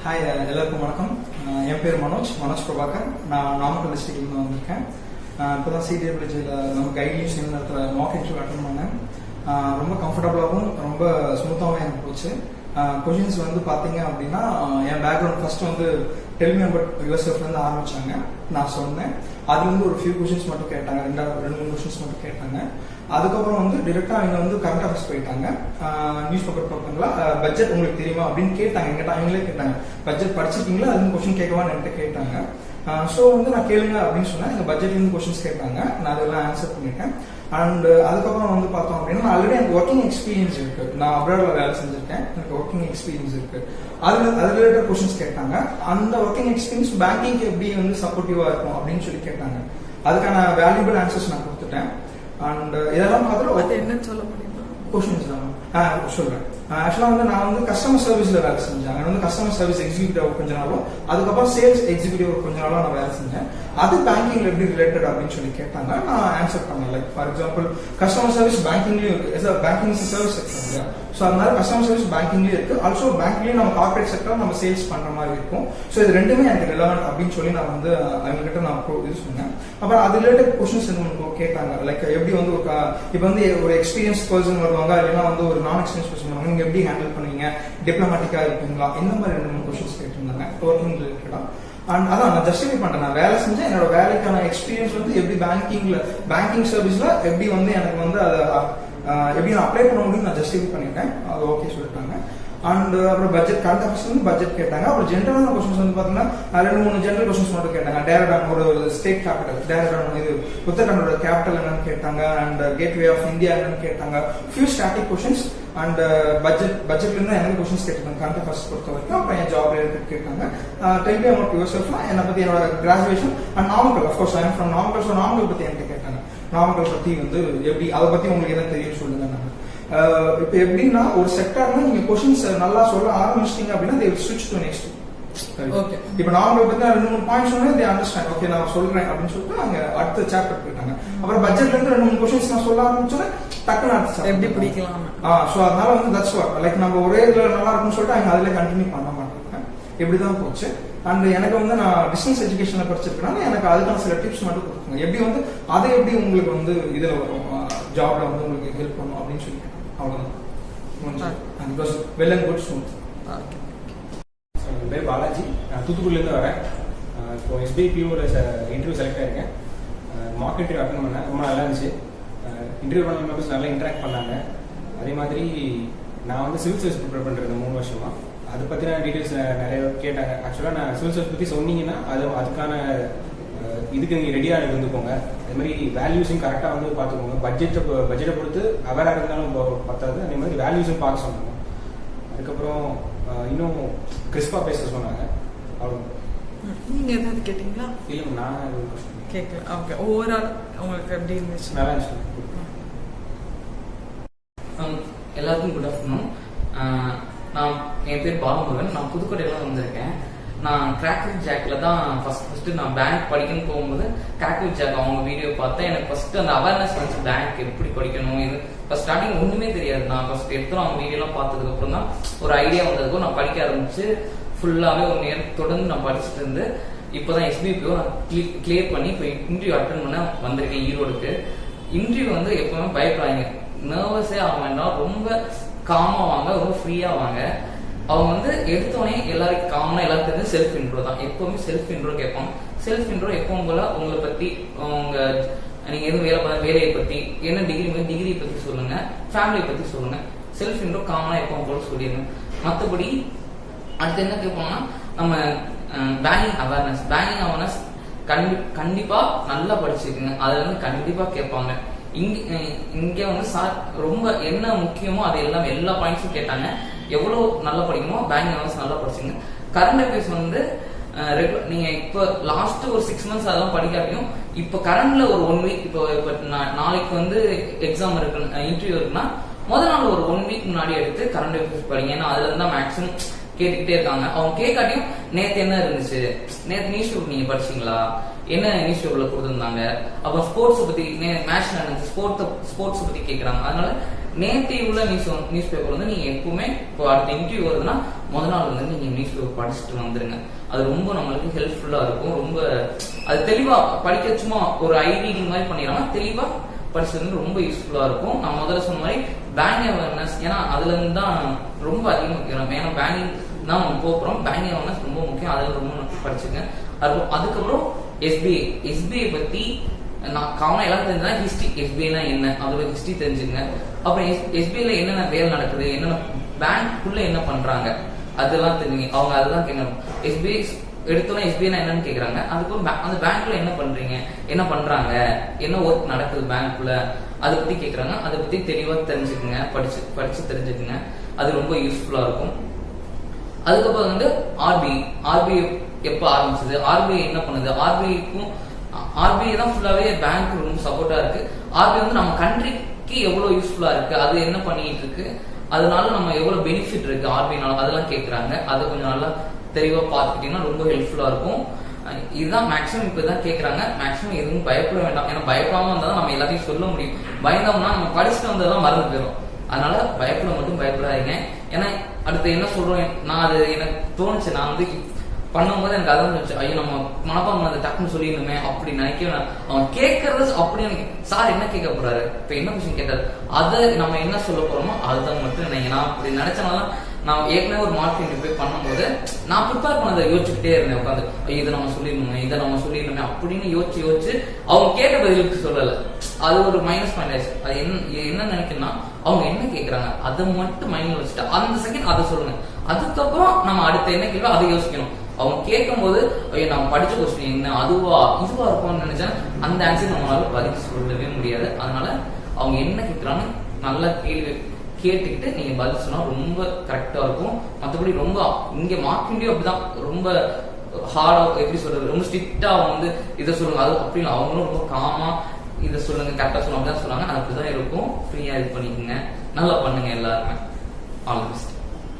Hi எல்லாருக்கும் வணக்கம். என் பேர் மனோஜ் பிரபாகர். நான் நாமக்கல் டிஸ்ட்ரிக்ட்ல வந்திருக்கேன். இப்போதான் சிடிஎஃப்ல நம்ம கைட்லைன்ஸ் நேரத்தில் மார்க் இன்டர்வியூ அட்டன் பண்ணேன். ரொம்ப கம்ஃபர்டபுளாகவும் ரொம்ப ஸ்மூத்தாகவும் எனக்கு போச்சு. கொஷின்ஸ் வந்து பார்த்தீங்க அப்படின்னா என் பேக்ரவுண்ட் ஃபர்ஸ்ட் வந்து டெல் மீ அபவுட் யுவர்செல்ஃப்லேருந்து ஆரம்பிச்சாங்க. நான் சொன்னேன். அதுலேருந்து ஒரு ஃபியூ கொஷின்ஸ் மட்டும் கேட்டாங்க, ரெண்டு மூணு கொஷின்ஸ் மட்டும் கேட்டாங்க. அதுக்கப்புறம் வந்து டிரெக்டா அவங்க வந்து கரண்ட் அஃபேர்ஸ் போயிட்டாங்க. நியூஸ் பேப்பர் பார்ப்பீங்களா, பட்ஜெட் உங்களுக்கு தெரியுமா அப்படின்னு கேட்டாங்க. எங்கிட்ட அவங்களே கேட்டாங்க, பட்ஜெட் படிச்சிருக்கீங்களா, அதுவும் கொஸ்டின் கேட்கவான்னு என்கிட்ட கேட்டாங்க. ஸோ வந்து நான் கேளுங்க அப்படின்னு சொன்னேன். இந்த பட்ஜெட்லேருந்து கொஸ்டின்ஸ் கேட்டாங்க, நான் அதெல்லாம் ஆன்சர் பண்ணிட்டேன். அண்ட் அதுக்கப்புறம் வந்து பார்த்தோம் அப்படின்னா ஆல்ரெடி எனக்கு ஒர்க்கிங் எக்ஸ்பீரியன்ஸ் இருக்கு. நான் அப்ராட்ல வேலை செஞ்சிருக்கேன், எனக்கு ஒர்க்கிங் எக்ஸ்பீரியன்ஸ் இருக்கு. அது ரிலேட்டட் கொஸ்டின்ஸ் கேட்டாங்க. அந்த ஒர்க்கிங் எக்ஸ்பீரியன்ஸ் பேங்கிங்க்கு எப்படி வந்து சப்போர்ட்டிவா இருக்கும் அப்படின்னு சொல்லி கேட்டாங்க. அதுக்கான வேல்யூபிள் ஆன்சர்ஸ் நான் கொடுத்துட்டேன். அண்ட் இதெல்லாம் பார்த்துட்டு என்ன சொல்ல முடியுமா கொஸ்டின்ஸ் தான் சொல்றேன். ஆக்சுவலா வந்து நான் வந்து கஸ்டமர் சர்வீஸ்ல வேலை செஞ்சேன். அங்க வந்து கஸ்டமர் சர்வீஸ் எக்ஸிக்யூட்டிவ் கொஞ்ச நாளும், அதுக்கப்புறம் சேல்ஸ் எக்ஸிக்யூட்டிவ் கொஞ்ச நாளும் நான் வேலை செஞ்சேன். அது பேங்கிங்ல எப்படி ரிலேட்டட் அப்படின்னு சொல்லி கேட்டாங்க. நான் ஆன்சர் பண்ணேன். Like for example customer service பேங்கிங்லயும் இருக்கு. பேங்கிங் சர்வீஸ் செக்டர் இல்லையா, ஸோ அதனால கஸ்டமர் சர்வீஸ் பேங்கிங்லயும் இருக்கு. ஆல்சோ பேங்க்லயும் நம்ம கார்பரேட் செக்டர் நம்ம சேல்ஸ் பண்ற மாதிரி இருக்கும். ஸோ இது ரெண்டுமே எனக்கு ரிலவெண்ட் அப்படின்னு சொல்லி நான் வந்து அவங்க கிட்ட நான் இது சொன்னேன். அப்புறம் அது ரிலேட்டட் கொஸ்டின்ஸ் கேட்டாங்க. லைக் எப்படி வந்து இப்போ வந்து ஒரு எக்ஸ்பீரியன்ஸ் பர்சன் வருவாங்க, இல்லைன்னா வந்து ஒரு நான் எக்ஸ்பீரியன்ஸ் பர்சன் வருவாங்க, நீங்க எப்படி ஹேண்டில் பண்ணுவீங்க, டிப்ளமேட்டிக்கா இருப்பீங்களா, இந்த மாதிரி ரெண்டு மூணு கொஸ்டின்ஸ் கேட்டிருந்தாங்க ஒர்க்கிங் ரிலேட்டடா. அண்ட் அதான் நான் ஜஸ்டிஃபை பண்றேன். நான் வேலை செஞ்சேன், என்னோட வேலைக்கான எக்ஸ்பீரியன்ஸ் வந்து எப்படி பேங்கிங் சர்வீஸ்ல எப்படி வந்து எனக்கு வந்து அதை எப்படி நான் அப்ளை பண்ண முடியும் நான் ஜஸ்டிஃபை பண்ணிட்டேன். அது ஓகே சொல்லிட்டாங்க. அண்ட் அப்புறம் பட்ஜெட் கரண்ட் அஃபேர்ஸ் வந்து பட்ஜெட் கேட்டாங்க. அப்புறம் ஜென்ரலான கொஸ்டின்ஸ் வந்து பாத்தீங்கன்னா ரெண்டு மூணு ஜென்ரல் கொஸ்டின்ஸ் மட்டும் கேட்டாங்க. டேரடான் ஒரு ஸ்டேட் கேபிட்டல், டேரடான் இது உத்தரகாண்டோட கேபிட்டல் என்னன்னு கேட்டாங்க. அண்ட் கேட்வே ஆஃப் இந்தியா என்னன்னு கேட்டாங்க. ஃபியூ ஸ்டாட்டிக் கொஸ்டின்ஸ் அண்ட் பட்ஜெட்ல இருந்து எனக்கு கொஸ்டின்ஸ் கேட்டாங்க கரண்ட் அஃபேர்ஸ் பொறுத்த வரைக்கும். அப்புறம் என் ஜாப் ரிலேட்டட் கேட்டாங்க. டெல் மீ அபவுட் யுவர்செல்ஃப்னா என்னை பத்தி, என்னோட graduation and Namakkal. Of course I am from Namakkal. So Namakkal பத்தி என்கிட்ட கேட்டாங்க. நாமக்கல் பத்தி வந்து எப்படி, அதை பத்தி உங்களுக்கு என்ன தெரியும் சொல்லுங்க. நான் இப்ப எப்படின்னா ஒரு செக்டர்ல நீங்க கொஸ்டின்ஸ் நல்லா சொல்ல ஆரம்பிச்சிட்டீங்க அப்படின்னா they will switch to next. Okay, இப்ப நாமக்கல் பத்தி ரெண்டு மூணு பாயிண்ட்ஸ் சொன்னா they understand. ஓகே நான் சொல்றேன் அப்படின்னு சொல்லிட்டு அங்க அடுத்த சாப்டர் போயிட்டாங்க. அப்புறம் பட்ஜெட்ல இருந்து ரெண்டு மூணு கொஸ்டின்ஸ் நான் சொல்ல ஆரம்பிச்சோன்னா டக்குன்னு அடுத்த எப்படி பிடிக்கலாம். சோ அதனால வந்து தட்ஸ் வாட் லைக் நம்ம ஒரே இதுல நல்லா இருக்கும்னு சொல்லிட்டு அவங்க அதுல கண்டினியூ பண்ண மாட்டாங்க. இப்படிதான் போச்சு. அண்ட் எனக்கு வந்து நான் டிஸ்டன்ஸ் எஜுகேஷன்ல படிச்சிருக்கனால எனக்கு அதுக்கான சில டிப்ஸ் மட்டும் கொடுத்தாங்க. எப்படி வந்து அதை எப்படி உங்களுக்கு வந்து இதுல வரும், ஜாப்ல வந்து உங்களுக்கு ஹெல்ப் பண்ணும் அப்படின்னு சொல்லி. அவ்வளவுதான். Well and good smooth. என் பேர் பாலாஜி, நான் தூத்துக்குடியிலேருந்து வரேன். இப்போ எஸ்பிஐபியோட இன்டர்வியூ செலக்ட் ஆயிருக்கேன். மார்க் இன்டர்வியூ அட்டன் பண்ணேன், ரொம்ப நல்லா இருந்துச்சு. இன்டர்வியூ பண்ண மெம்பர்ஸ் நல்லா இன்டராக்ட் பண்ணாங்க. அதே மாதிரி நான் வந்து சிவில் சர்வீஸ் ப்ரிப்பேர் பண்ணுறது 3 வருஷமா. அதை பற்றின டீட்டெயில்ஸ் நிறைய கேட்டாங்க. ஆக்சுவலாக நான் சிவில் சர்வீஸ் பற்றி சொன்னீங்கன்னா அதுக்கான இதுக்கு நீங்கள் ரெடியாக இருந்துக்கோங்க. அதே மாதிரி வேல்யூஸும் கரெக்டாக வந்து பார்த்துக்கோங்க. பட்ஜெட்டை பொறுத்து அவராக இருந்தாலும் பத்தாது. அதே மாதிரி வேல்யூஸும் பார்க்க சொன்னாங்க. அதுக்கப்புறம் இன்னும் கிறிஸ்பா பேச சொன்னாங்க. அவ்வளோ. நீங்க ஏதாவது கேட்டீங்களா? இல்லை, நான் கேட்கல. ஓகே, ஓவரால் உங்களுக்கு எப்படி இருந்துச்சு? நல்லா இருந்துச்சு. எல்லாருக்கும் குட் ஆஃப்டர்நூன். என் பேர் பாலமுருகன். நான் புதுக்கோட்டையில வந்திருக்கேன். நான் கிராக் வித் ஜாக்ல தான் ஃபர்ஸ்ட் நான் பேங்க் படிக்கணும்னு போகும்போது கிராக் வித் ஜாக் அவங்க வீடியோ பார்த்தேன். எனக்கு ஃபர்ஸ்ட் அந்த அவேர்னஸ் வந்து பேங்க் எப்படி படிக்கணும், இது ஃபர்ஸ்ட் ஸ்டார்டிங் ஒண்ணுமே தெரியாது. நான் ஃபர்ஸ்ட் எடுத்து அவங்க வீடியோலாம் பார்த்ததுக்கு அப்புறம் தான் ஒரு ஐடியா வந்ததுக்கும் நான் படிக்க ஆரம்பிச்சு ஃபுல்லாவே 1 இயர் தொடர்ந்து நான் படிச்சுட்டு இருந்து இப்போதான் எஸ்பிபிஓ நான் கிளியர் பண்ணி இப்போ இன்டர்வியூ அட்டன் பண்ண வந்திருக்கேன் ஈரோடுக்கு. இன்டர்வியூ வந்து எப்பவுமே பயப்படாதீங்க, நர்வஸே ஆக வேண்டாம். ரொம்ப காமா வாங்க, ரொம்ப ஃப்ரீயா வாங்க. அவங்க வந்து எடுத்தோடனே எல்லாருக்கும் காமனா எல்லாரும் தெரிஞ்சு செல்ஃப் இன்ட்ரோ தான். எப்பவுமே செல்ஃப் இன்ட்ரோ கேட்பாங்க. செல்ஃப் இன்ட்ரோ எப்பவும் போல உங்களை பத்தி, உங்க நீங்க எதுவும் வேலை பண்ண வேலையை பத்தி, என்ன டிகிரியை பத்தி சொல்லுங்க, ஃபேமிலியை பத்தி சொல்லுங்க. செல்ஃப் இன்ட்ரோ காமனா எப்பவும் போல சொல்லிடுங்க. மற்றபடி அடுத்து என்ன கேட்பாங்கன்னா நம்ம பேங்கிங் அவேர்னஸ் கண்டிப்பா நல்லா படிச்சிருக்குங்க. அதுல இருந்து கண்டிப்பா கேட்பாங்க. இங்க வந்து சார் ரொம்ப என்ன முக்கியமோ அது எல்லாம் எல்லா பாயிண்ட்ஸும் கேட்டாங்க. எவ்வளவு நல்லா படிக்கணுமோ பேங்கிங் அவேர்னஸ் நல்லா படிச்சுங்க. கரண்ட் அஃபேர்ஸ் வந்து நீங்க இப்ப லாஸ்ட் ஒரு 6 months அதெல்லாம் படிக்காட்டியும் இப்ப கரண்ட்ல ஒரு 1 week இப்ப நாளைக்கு வந்து எக்ஸாம் இருக்கு, இன்டர்வியூ இருக்குன்னா முதல் நாள் ஒரு 1 week முன்னாடி எடுத்து கரண்ட் அஃபேர்ஸ் படிங்க. ஏன்னா அதுல இருந்தா மேக்ஸிமம் கேட்டுக்கிட்டே இருக்காங்க. அவங்க கேட்காட்டியும் நேத்து என்ன இருந்துச்சு, நேத்து நியூஸ் பேப்பர் நீங்க படிச்சீங்களா, என்ன நியூஸ் பேப்பர்ல கொடுத்துருந்தாங்க, அப்புறம் ஸ்போர்ட்ஸ் பத்தி மேட்ச் நடந்துச்சு, ஸ்போர்ட்ஸ் பத்தி கேட்கறாங்க. அதனால நேற்று உள்ள நியூஸ் பேப்பர் வந்து நீங்க எப்பவுமே இப்போ அடுத்த இன்டர்வியூ வருதுன்னா முதல் நாள் வந்து நீங்க நியூஸ் பேப்பர் படிச்சுட்டு வந்துருங்க. அது ரொம்ப நம்மளுக்கு ஹெல்ப்ஃபுல்லா இருக்கும். ரொம்ப அது தெளிவா படிக்க சும்மா ஒரு ஐ ரீடிங் மாதிரி பண்ணிடாம தெளிவா படிச்சது ரொம்ப யூஸ்ஃபுல்லா இருக்கும். நான் முதல்ல சொன்ன மாதிரி பேங்க் அவேர்னஸ், ஏன்னா அதுல இருந்து தான் ரொம்ப அதிகமாக முக்கியம். ஏன்னா பேங்கிங் தான் நம்ம போறோம், பேங்கிங் அவேர்னஸ் ரொம்ப முக்கியம். அதுல ரொம்ப படிச்சுக்கேன். அதுக்கப்புறம் எஸ்பிஐ பத்தி நான் காமனா எல்லாம் தெரிஞ்சா ஹிஸ்டரி, எஸ்பிஐனா என்ன அதோட ஹிஸ்டரி தெரிஞ்சுங்க. அப்புறம் எஸ்பிஐல என்னென்ன வேலை நடக்குது, என்னென்ன பேங்க்குள்ள என்ன பண்றாங்க அதெல்லாம் தெரிஞ்சுங்க. அவங்க அதுதான் கேட்கணும். எஸ்பிஐ எடுத்தோன்னா எஸ்பிஐனா என்னன்னு கேக்குறாங்க. அதுக்கப்புறம் அந்த பேங்க்ல என்ன பண்றீங்க, என்ன பண்றாங்க, என்ன ஒர்க் நடக்குது பேங்க்குள்ள, அதை பத்தி கேக்குறாங்க. அதை பத்தி தெளிவா தெரிஞ்சுக்குங்க, படிச்சு தெரிஞ்சுக்குங்க. அது ரொம்ப யூஸ்ஃபுல்லா இருக்கும். அதுக்கப்புறம் வந்து ஆர்பிஐ எப்ப ஆரம்பிச்சது, ஆர்பிஐ என்ன பண்ணுது, ஆர்பிஐ தான் ஃபுல்லாவே பேங்க் ரொம்ப சப்போர்ட்டா இருக்கு. ஆர்பிஐ வந்து நம்ம கண்ட்ரிக்கு எவ்வளவு யூஸ்ஃபுல்லா இருக்கு, அது என்ன பண்ணிட்டு இருக்கு, அதனால நம்ம எவ்வளவு பெனிஃபிட் இருக்கு ஆர்பிஐனால, அதெல்லாம் கேட்கறாங்க. அதை கொஞ்சம் நல்லா தெளிவா பார்த்துக்கிட்டீங்கன்னா ரொம்ப ஹெல்ப்ஃபுல்லா இருக்கும். இதுதான் மேக்ஸிமம் இப்பதான் கேட்கறாங்க. மேக்ஸிமம் எதுவும் பயப்பட வேண்டாம். ஏன்னா பயப்படாம வந்தா நம்ம எல்லாத்தையும் சொல்ல முடியும். பயந்தோம்னா நம்ம படிச்சுட்டு வந்ததெல்லாம் மறந்து போயிடும். அதனால பயப்படாதீங்க. ஏன்னா அடுத்து என்ன சொல்றோம், நான் அது எனக்கு தோணுச்சு, நான் வந்து பண்ணும்போது எனக்கு அதான் தோணுச்சு, ஐயோ நம்ம மனப்பாடம் அதை டக்குன்னு சொல்லிடணுமே அப்படி நினைக்க. அவன் கேட்கறது அப்படி எனக்கு சார் என்ன கேட்க போறாரு, இப்ப என்ன கொஸ்டின் கேட்டாரு, அதை நம்ம என்ன சொல்ல போறோமோ அதுதான் மட்டும் நினைங்க. நான் அப்படி நினைச்சனால நான் ஏற்கனவே ஒரு மார்க் போய் பண்ணும்போது நான் ப்ரிப்பேர் பண்ணதை யோசிச்சுக்கிட்டே இருந்தேன் உட்காந்து. இதை நம்ம சொல்லிடணுமே அப்படின்னு யோசிச்சு அவங்க கேட்ட பதிலுக்கு சொல்லல. அது ஒரு மைனஸ் பாயிண்ட் ஆயிடுச்சு. அது என்ன நினைக்கணும்னா அவங்க என்ன கேட்கறாங்க அதை மட்டும் மைண்ட்ல வச்சுட்டு அந்த செகண்ட் அதை சொல்லுங்க. அதுக்கப்புறம் நம்ம அடுத்த என்ன கேள்வி அதை யோசிக்கணும். அவங்க கேட்கும் போது ஐயோ நம்ம படிச்ச கொஸ்டின் என்ன இதுவா இருக்கும்னு நினைச்சா அந்த ஆன்சர் நம்மளால பதில் சொல்லவே முடியாது. அதனால அவங்க என்ன கேட்கறாங்க நல்ல கேள்வி கேட்டுக்கிட்டு நீங்க பதில் சொன்னா ரொம்ப கரெக்டா இருக்கும். மற்றபடி ரொம்ப இங்க மார்க்கிங்லயும் அப்படிதான் ரொம்ப ஹார்டா எப்படி சொல்றது, ரொம்ப ஸ்ட்ரிக்டா அவங்க வந்து இதை சொல்லுங்க அது அப்படின்னு அவங்களும் ரொம்ப காமா இதை சொல்லுங்க கரெக்டா சொல்லுவாங்க தான் சொன்னாங்க. அப்படிதான் இருக்கும். ஃப்ரீயா இது பண்ணிக்கோங்க, நல்லா பண்ணுங்க எல்லாருமே. All the best.